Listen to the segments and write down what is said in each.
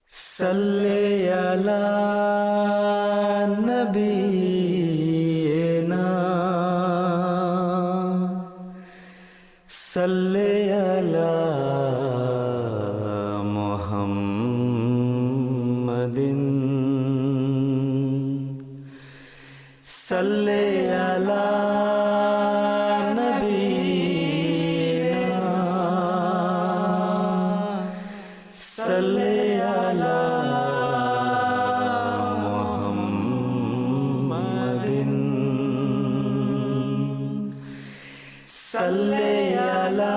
Salli ala nabiyyina salli ala Muhammadin salli ala nabiyyina salli salli ala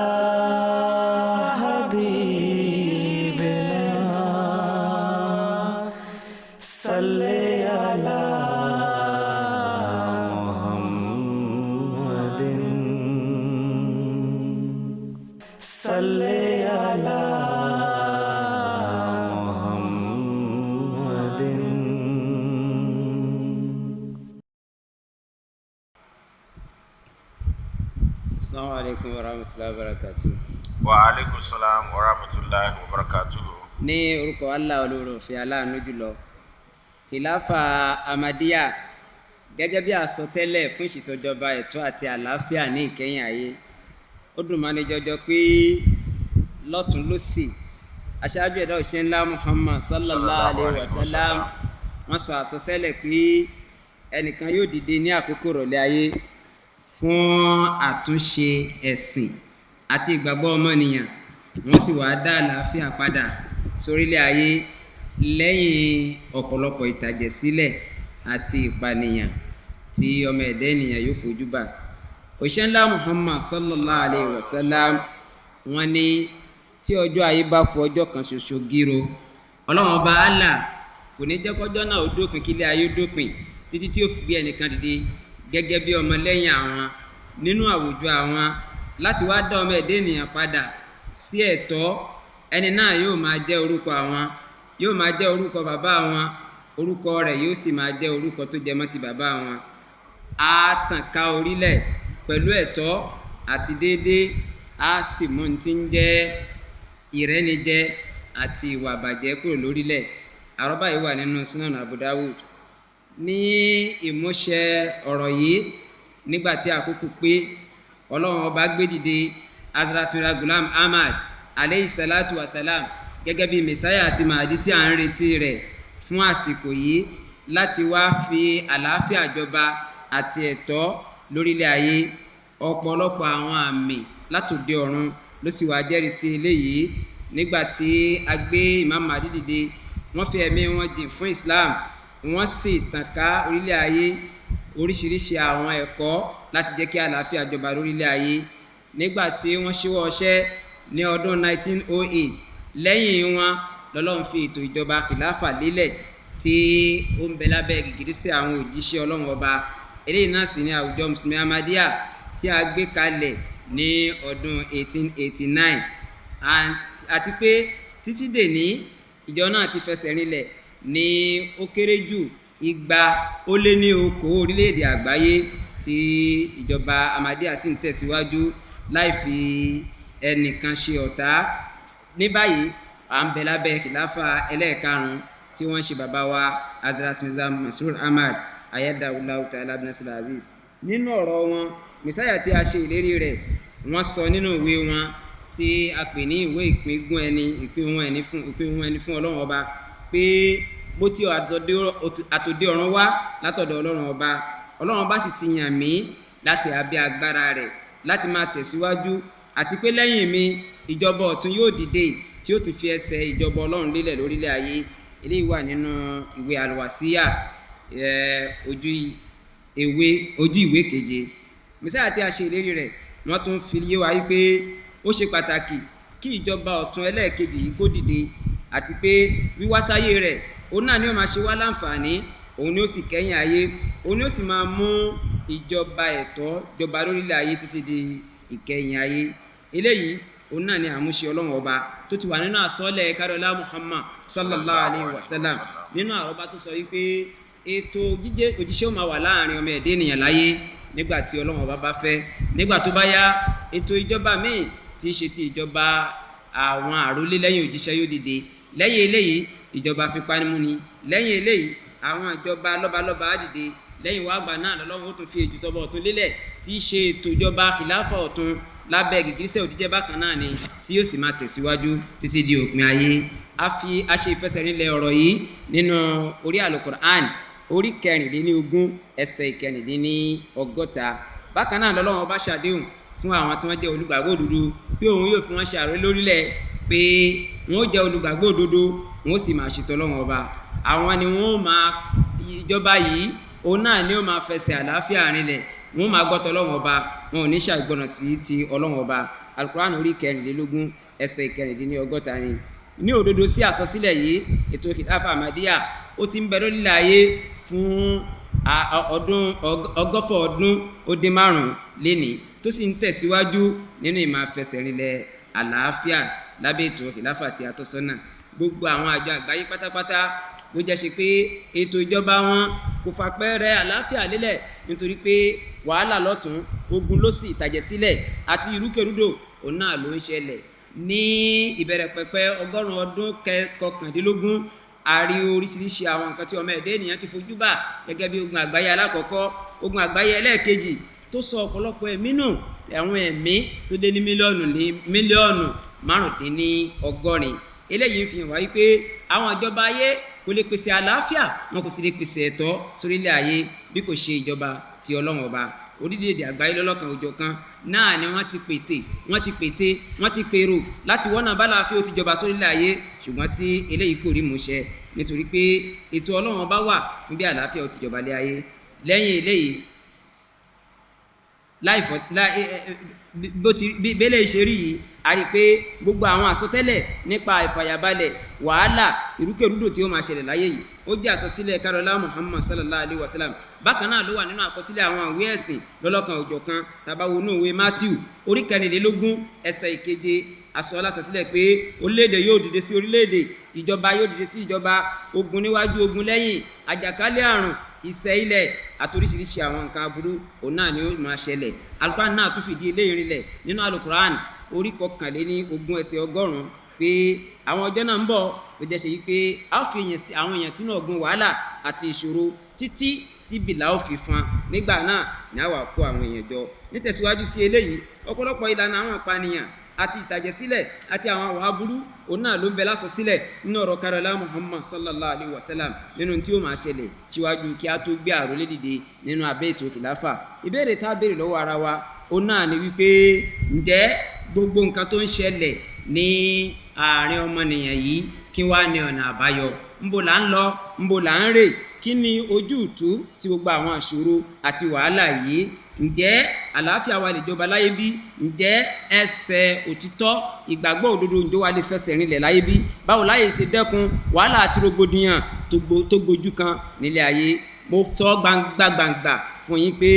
habibina salli ala Muhammadin salli ala Muhammadin. Assalamu alaikum warahmatullahi wabarakatuh. Wa alaikum salam warahmatullahi wabarakatuh. Ní orúkọ Allah olóore òfin aláàánú jùlọ, Khilaafat-e-Ahmadiyya gẹ́gẹ́ bí àsọtẹ́lẹ̀ fún ìṣètòjọba ẹ̀tọ́ àti àlàáfíà ní ìkẹyìn ayé. Ó dùn mọ́ni jọjọ pé lọ́tún lósì aṣáájú ẹ̀dá òṣìṣẹ́ ńlá Muhammad sallallahu alaihi wasallam wọ́n sọ àsọtẹ́lẹ̀ pé ẹnìkan yóò dìde ní àkókò rọ̀lẹ́ ayé fún àtúnṣe ẹ̀sìn àti ìgbàgbọ́ ọmọnìyàn, wọ́n sì wá dá àlàáfíà padà sórílẹ̀ ayé lẹ́yìn ọ̀pọ̀lọpọ̀ ìtàjẹ̀sílẹ̀ àti ìpànìyàn tí ọmọ ẹ̀dá ènìyàn yóò fojú bà. Òṣìṣẹ́ ńlá Muhammad sallallahu alaihi wasallam wọ́n ní tí ọjọ́ ayé bá fọ ọjọ́ kan ṣoṣo gírò, Ọlọ́run ọba Allah kò ní jẹ́ kọjọ́ náà ó dópin kílé ayé dópin títí tí ó fi gbé ẹnìkan dìde gẹ́gẹ́ bí ọmọ lẹ́yìn àwọn nínú àwùjọ àwọn láti wá dá ọmọ ẹ̀dá ènìyàn padà sí ẹ̀tọ́. Ẹni náà yóò máa jẹ́ orúkọ àwọn, yóò máa jẹ́ orúkọ bàbá àwọn, orúkọ rẹ̀ yóò sì máa jẹ́ orúkọ tó jẹ mọ́ ti bàbá àwọn. Á tàn ká orílẹ̀ pẹ̀lú ẹ̀tọ́ àti déédéé, á sì mú ní ti ń jẹ́ ìrẹ́nijẹ àti ìwà àbàjẹ́ kúrò lórílẹ̀. Àrọ́bá yìí wà nínú Sunan Abu Dawud. Ní ìmúṣẹ ọ̀rọ̀ yìí, nígbà tí àkókò pé, Ọlọ́run ọba gbé dìde Hazrat Mirza Ghulam Ahmad alayhi salatu wa salam gẹ́gẹ́ bí mẹsáyà àti màdí tí a ń retí rẹ̀ fún àsìkò yìí láti wá fi àlàáfíà jọba àti ẹ̀tọ́ lórílẹ̀ ayé. Ọ̀pọ̀lọpọ̀ àwọn àmì látòde ọ̀run ló sì wá jẹ́rìí sí eléyìí. Nígbà tí a gbé Imam Mahdi dìde, wọ́n fi ẹ̀mí wọn jìn fún Islam, wọ́n sì tàn ká orílẹ̀ ayé oríṣiríṣi àwọn ẹ̀kọ́ láti jẹ́ kí àlàáfíà jọba lórílẹ̀ ayé. Nígbà tí wọ́n ṣíwọ́ ọṣẹ́ ní ọdún 1908, lẹ́yìn wọn lọ́lọ́run fi ètò ìjọba kìláfà lélẹ̀ tí ó ń bẹ lábẹ́ gìgírísẹ̀ àwọn òjíṣẹ́ Ọlọ́run ọba. Eléyìí náà sì ni àwùjọ mùsùlùmí Ahmadiyya tí a gbé kalẹ̀ ní ọdún 1889, àti pé títí dèní ìjọ náà ti fẹsẹ̀ rinlẹ̀ ní ó kéré jù 200 orílẹ̀-èdè àgbáyé tí ìjọba Ahmadiyya sì ń tẹ̀síwájú láì fi ẹnìkan ṣe ọ̀tá. Ní báyìí à ń bẹ lábẹ́ kìláfà ẹlẹ́ẹ̀karùn-ún tí wọ́n ń ṣe bàbá wa Hazrat Mirza Masroor Ahmad ayédáwùláwù ta'ala bin Nasir Aziz. Nínú ọ̀rọ̀ wọn, mẹsáyà tí a ṣe ìlérí rẹ̀, wọ́n sọ nínú ìwé wọn tí a pè ní ìwé ìpín ẹni fún Ọlọ́run ọba pé bó tí àtòdé ọ̀run wá látọ̀dọ̀ Ọlọ́run ọba sì ti yàn mí láti abẹ́ agbára rẹ̀ láti máa tẹ̀síwájú, àti pé lẹ́yìn mi ìjọba ọ̀tun yóò dìde tí ó ti fi ẹsẹ̀ ìjọba Ọlọ́run lélẹ̀ lórílẹ̀ ayé. Eléyìí wà nínú ìwé Al-Wasiyya ojú ìwé keje. Mẹsáyà tí a ṣe ìlérí rẹ̀, wọ́n tún fi yé wa wípé ó ṣe pàtàkì kí ìjọba ọ̀tun ẹlẹ́ẹ̀kejì yìí kó dìde, àti pé wíwá sáyé rẹ̀ òun náà ni ó máa ṣe wá láǹfààní, òun ni ó sì kẹ́yìn ayé, òun ni ó sì máa mú ìjọba ẹ̀tọ́ jọba lórílẹ̀ ayé títí di ìkẹyìn ayé. Eléyìí òun náà ni àmúṣe Ọlọ́run ọba tó ti wà nínú àsọlẹ̀ kárọ̀lá Muhammad sallallahu alaihi wasallam nínú àrọ́bá tó sọ wípé ètò jíjẹ́ òjíṣẹ́ ó máa wà láàrin ọmọ ẹ̀dá ènìyàn láyé nígbà tí Ọlọ́run ọba bá fẹ́. Nígbà tó bá yá, ètò ìjọba míì tí í ṣe ti ìjọba àwọn àrólé lẹ́yìn òjíṣẹ́ yóò dìde lẹ́yìn eléyìí ìjọba fipámúni lẹ́yìn eléyìí àwọn ìjọba lọ́balọ́ba á dìde lẹ́yìn wá àgbà náà lọ́lọ́run ó tún fi ìjọba ọ̀tún lélẹ̀ tí í ṣe ètò ìjọba kìláfà ọ̀tún lábẹ́ gìgísẹ̀ òjíjẹ́ bákan náà ni tí yóò sì máa tẹ̀síwájú títí di òpin ayé. a ṣe ìfẹsẹ̀rinlẹ̀ ọ̀rọ̀ yìí nínú orí Al-Qur'an orí 16 ẹsẹ̀ 60. bákan náà lọ́lọ́run ọba ṣàdéhùn fún àwọn tí wọ́n jẹ́ olùgbàgbọ́ òdodo pé òun yóò fi wọ́n ṣe ààrẹ lórílẹ̀ pé wọ́n jẹ́ olùgbàgbọ́ òdodo wọ́n sì máa ṣètò Ọlọ́run ọba àwọn ni wọ́n máa ìjọba yìí òun náà ni ó máa fẹsẹ̀ àlàáfíà rinlẹ̀ wọ́n máa gbọ́tọ̀ Ọlọ́run ọba wọn ò ní ṣàìgbọràn sí ti Ọlọ́run ọba. Al-Qur'an orí 16 ẹsẹ̀ 60 ni. ní òdodo sí àsọsílẹ̀ yìí ètò Khilaafat-e-Ahmadiyya ó ti ń bẹ lórílẹ̀ ayé fún ọdún 105 lénìí tó sì ń tẹ̀síwájú nínú ìmáa fẹsẹ̀ rinlẹ̀ àlàáfíà lábẹ́ ètò Khilafa tí a tọ́ sọ́nà. gbogbo àwọn àjọ àgbáyé pátápátá ló jẹ́ ṣe pé ètò ìjọba wọn kò fàpẹ́rẹ́ àlàáfíà lélẹ̀ nítorí pé wàhálà lọ́tún ogun ló sì ìtàjẹ̀sílẹ̀ àti ìrúkèrúdò òun náà ló ń ṣẹlẹ̀ ní ìbẹ̀rẹ̀ pẹ̀pẹ̀ 100 ọdún 19 a rí oríṣiríṣi àwọn nǹkan tí ọmọ ẹ̀dẹ́ ènìyàn ti fojú bà gẹ́gẹ́ bí ogun àgbáyé alákọ̀ọ́kọ́ ogun àgbáyé ẹlẹ́ẹ̀kejì tó sọ ọ̀pọ̀lọpọ̀ ẹ̀mí nù àwọn ẹ̀mí tó dé ní mílíọ̀nù 85. eléyìí fi hàn wá wípé àwọn ìjọba ayé kò lè pèsè àlàáfíà wọn kò sì lè pèsè ẹ̀tọ́ sórílẹ̀ ayé bí kò ṣe ìjọba ti Ọlọ́run ọba. orílẹ̀-èdè àgbáyé lọ́lọ́kan òjọ̀kan náà ni wọ́n ti pèrò láti wọ́nà bá láàfin ó ti jọba sórílẹ̀ ayé ṣùgbọ́n tí eléyìí kò rí múṣẹ nítorí pé ètò Ọlọ́run ọba wà fún bí àlàáfíà ó ti jọba lé ayé. lẹ́yìn eléyìí bẹ́lẹ̀ ìṣerí yìí a rí pé gbogbo àwọn àsọtẹ́lẹ̀ nípa ìfàyàbalẹ̀ wàhálà ìrúkèrúdò tí ó máa ṣẹlẹ̀ láyé yìí ó jẹ́ àsọsílẹ̀ kárọ̀lá Muhammad sallallahu alaihi wasallam. bákan náà ló wà nínú àkọsílẹ̀ àwọn ìwé ẹ̀sìn lọ́lọ́kan òjọ̀kan tabawo ní ìwé Matthew orí 14 ẹsẹ̀ 7 asọ́lá sọsílẹ̀ pé orílẹ̀-èdè yóò dìde sí orílẹ̀-èdè ìjọba yóò dìde sí ìjọba ogun níwájú ogun lẹ́yìn àjàkálẹ̀ àrùn ìṣẹ́ ilẹ̀ àtoríṣiríṣi àwọn nǹkan aburú òun náà ni ó máa ṣẹlẹ̀. Al-Qur'an náà tún fìdí eléyìí rinlẹ̀ nínú Al-Qur'an orí 21 ẹsẹ̀ 100 pé àwọn ọjọ́ náà ń bọ̀ tó jẹ́ ṣe yí pé a ó fi àwọn èèyàn sínú ọ̀gbun wàhálà àti ìṣòro títí tí bìlà ó fi fún nígbà náà ní àwa kó àwọn èèyàn jọ. nítẹ̀síwájú sí eléyìí ọ̀pọ̀lọpọ̀ ìlànà àwọn ìpànìyàn àti ìtàjẹ̀sílẹ̀ àti àwọn àwọn aburú òun náà ló ń bẹ lásọsílẹ̀ nínú ọ̀rọ̀ kárọ̀lá Muhammad sallallahu alaihi wasallam nínú tí ó máa ṣẹlẹ̀ síwájú kí a tó gbé àrólé dìde nínú abẹ́ ètò kìláfà. ìbéèrè tá a béèrè lọ́wọ́ ara wa òun náà ni wípé ǹjẹ́ gbogbo nǹkan tó ń ṣẹlẹ̀ ní àárín ọmọnìyàn yìí kí wá ní ọ̀nà àbáyọ ńbo là ń lọ ńbo là ń rè kí ni ojú ìtú tí gbogbo àwọn àṣòro àti wàhálà yìí ǹjẹ́ àlàáfíà wa lè jọba láyé bí ǹjẹ́ ẹsẹ̀ òtítọ́ ìgbàgbọ́ òdodo ǹjẹ́ wa lè fẹsẹ̀ rinlẹ̀ láyé bí báwo láyé ṣe dẹ́kun wàhálà àti rògbòdìyàn tó gbojú kan nílé ayé. mo sọ gbangba fún yín pé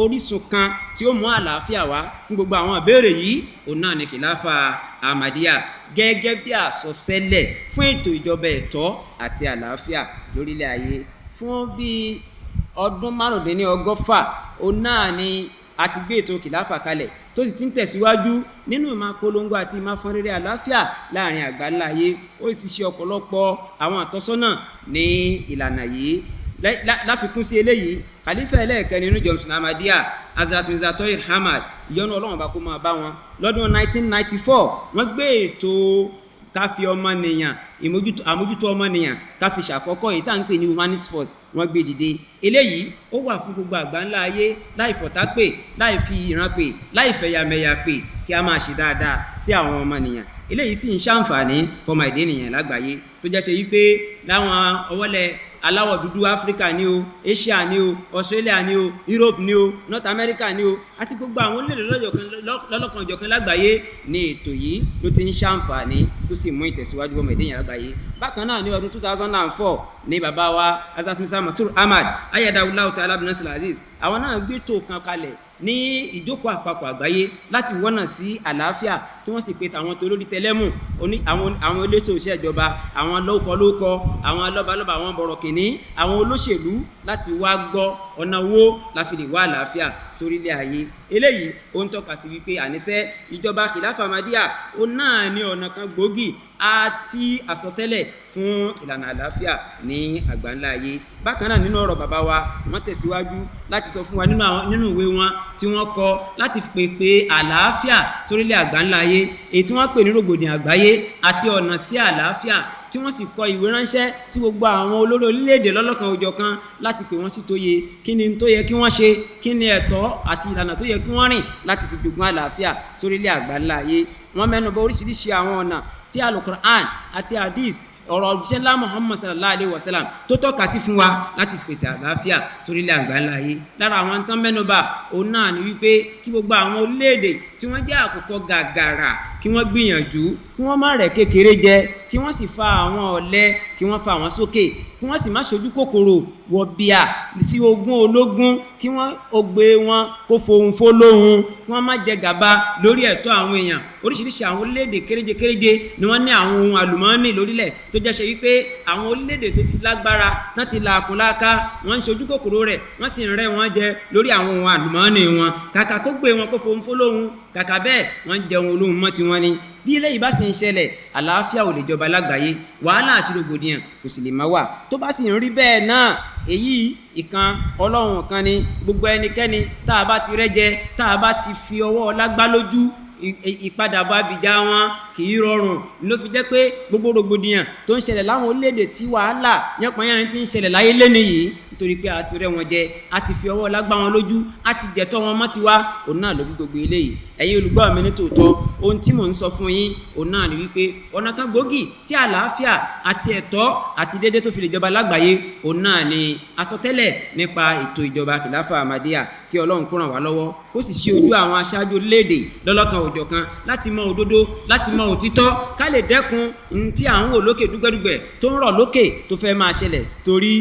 orísun kan tí ó mú àlàáfíà wá fún gbogbo àwọn ìbéèrè yìí òun náà ni Khilaafat-e-Ahmadiyya gẹ́gẹ́ bí àsọsẹ́lẹ̀ fún ètò ìjọba ẹ̀tọ́ àti àlàáfíà lórílẹ̀ ayé. fún bíi ọdún 125 òun náà ni a ti gbé ètò kìláfà kalẹ̀ tó sì ti ń tẹ̀síwájú nínú ìmáa polongo àti ìmáa fọn rere àlàáfíà láàrin àgbáńlá ayé. ó ti ṣe ọ̀pọ̀lọpọ̀ àwọn àtọ́sọ́nà ní ìlànà yìí. láfikún sí eléyìí khalifa ẹlẹ́ẹ̀kẹrin nínú ìjọ Mùsùlùmí Ahmadiyya Hazrat Mirza Tohir Ahmad ìyọ́nú Ọlọ́run bá kó máa bá wọn lọ́dún 1994 wọ́n gbé ètò káfí ọmọnìyàn àmójútó ọmọnìyàn káfí ṣàkọ́kọ́ èyí tá ń pè ní humanist force wọ́n gbé dìde. eléyìí ó wà fún gbogbo àgbáńlá ayé láì fọ̀tá pè láì fi ìran pè láì fẹ̀yàmẹ̀yà pè kí a máa ṣe dáadáa sí àwọn ọmọnìyàn. eléyìí sì ń ṣàǹfààní fọmọ ìdí ènìyàn lágbàáyé tó jẹ́ ṣe wípé láwọn ọwọ́lẹ̀ aláwọ̀ dúdú Áfíríkà ní o Asia ní o Australia ní o Europe ní o North America ní o àti gbogbo àwọn orílẹ̀-èdè lọ́lọ́kanòjọ̀kan lágbàáyé ní ètò yìí ló ti ń ṣàǹfààní tó sì mú ìtẹ̀síwájú ọmọ ìdíyàn lágbàáyé. bákan náà ní ọdún 2004 ní bàbá wa Hazrat Mirza Masur Ahmad ayadawulahu ta'ala bin Nasir Aziz àwọn náà gbé tó kan kalẹ̀ ní ìjókòó àpapọ̀ àgbáyé láti wọ́nà sí àlàáfíà tí wọ́n sì pé tàwọn tó lórí tẹlẹ́mù àwọn elétò iṣẹ́ ìjọba àwọn lóòkọ́ àwọn lọ́balọ́ba àwọn bọ̀rọ̀kìnní àwọn olóṣèlú láti wá gbọ́ ọ̀nà wo la fi lè wá àlàáfíà sórílẹ̀ ayé. eléyìí ó ń tọ́ka sí wípé àníṣe ìjọba Khilaafat-e-Ahmadiyya ó náà ní ọ̀nà kan gbòógì àti àsọtẹ́lẹ̀ fún ìlànà àlàáfíà ní àgbáńlá ayé. Bákan náà nínú ọ̀rọ̀ bàbá wa wọ́n tẹ̀síwájú láti sọ fún wa nínú ìwé wọn tí wọ́n kọ láti pèpè àlàáfíà sórílẹ̀ àgbáńlá ayé, èyí tí wọ́n pè ní rògbòdìyàn àgbáyé àti ọ̀nà sí àlàáfíà, tí wọ́n sì kọ ìwé ránṣẹ́ tí gbogbo àwọn olórí orílẹ̀-èdè lọ́lọ́kan òjọ̀kan láti pè wọ́n sí tó yẹ kí ni tó yẹ kí wọ́n ṣe, kí ni ẹ̀tọ́ àti ìlànà tó yẹ kí wọ́n rìn láti fi jogún àlàáfíà sórílẹ̀ àgbáńlá ayé. Wọ́n mẹ́nubà oríṣiríṣi àwọn ọ̀nà tí Al-Qur'an àti hadith ọ̀rọ̀ òjíṣẹ́ ńlá Muhammad sallallahu alaihi wasallam tó tọ́ka sí fún wa láti pèsè àlàáfíà sórílẹ̀ àgbáńlá ayé. Lára àwọn tán mẹ́nubà òun náà ni wípé kí gbogbo àwọn orílẹ̀-èdè tí wọ́n jẹ́ àkókò gàgàrà kí wọ́n gbìyànjú kí wọ́n má rẹ̀ kékeré jẹ, kí wọ́n sì fa àwọn ọ̀lẹ kí wọ́n fa àwọn sókè, kí wọ́n sì má ṣojú kòkòrò wọ bíà sí ogún ológun, kí wọ́n ògbé wọn kó fohùn fólóhùn, kí wọ́n má jẹ gàba lórí ẹ̀tọ́ àwọn èèyàn. Oríṣiríṣi àwọn orílẹ̀-èdè kéréje ni wọ́n ní àwọn ohun àlùmọ́ọ́nì lórílẹ̀ tó jẹ́ ṣe wípé àwọn orílẹ̀-èdè tó ti lágbára tán ti làákùn láká wọ́n ń ṣojú kòkòrò rẹ̀, wọ́n sì ń rẹ́ wọn jẹ lórí àwọn ohun àlùmọ́ọ́nì wọn. Kàkà kó gbé wọn kó fohùn fólóhùn, kàkà bẹ́ẹ̀ wọ́n ń jẹun olóhùn mọ́ tiwọn ni. Bí eléyìí bá sì ń ṣẹlẹ̀, àlàáfíà ò lè jọba lágbàáyé, wàhálà àti rògbòdìyàn kò sì lè má wà. Tó bá sì ń rí bẹ́ẹ̀ náà, èyí ìkan ọlọ́run kan ni gbogbo ẹnikẹ́ni tá a bá ti rẹ́jẹ, tá a bá ti fi ọwọ́ lágbá lójú, ìpadàbọ̀ abìjà wọn kì í rọrùn. Ló fi jẹ́ pé gbogbo rògbòdìyàn tó ń ṣẹlẹ̀ láwọn orílẹ̀-èdè tí wàhálà yánpọnyánrin ti ń ṣẹlẹ̀ láyé lẹ́nu yìí nítorí pé a ti rẹ́ wọn jẹ, a ti fi ọwọ́ lágbá wọn lójú, a ti jẹ̀tọ́ wọn mọ́ tiwa. Òun náà ló bí gbogbo eléyìí. Ẹ̀yin olùgbọ́ mi ní tòótọ́, ohun tí mò ń sọ fún yín òun náà ni wípé ọ̀nà kan gbòógì tí àlàáfíà àti ẹ̀tọ́ àti dédé tó fi lè jọba lágbàáyé òun náà ni àsọtẹ́lẹ̀ nípa ètò ìjọba Khilafat-e-Ahmadiyya. Kí Ọlọ́run kó ràn wá lọ́wọ́, ó sì ṣí ojú àwọn aṣáájú orílẹ̀-èdè lọ́lọ́kan òjọ̀kan láti mọ òdodo, láti mọ òtítọ́, ká lè dẹ́kun tí à ń wò lókè dúgbẹ́dúgbẹ́ tó ń rọ̀ lókè tó fẹ́ máa ṣẹlẹ̀. Torí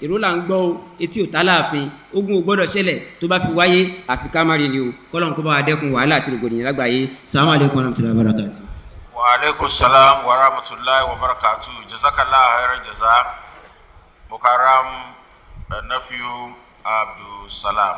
èrò là ń gbọ́ o, etí ò tá láàfin, ogun ò gbọ́dọ̀ ṣẹlẹ̀, tó bá fi wáyé àfi ká má rí ni o. Kọ́lọ́run kó bá wa dẹ́kun wàhálà àti rògbòdìyàn lágbàáyé. Assalamu alaikum warahmatullahi wabarakatuh. Wa alaikum salam wa rahmatullahi wa barakatuh. Jazakallah khairan jaza. Mukarram Nafiu AbdusSalam.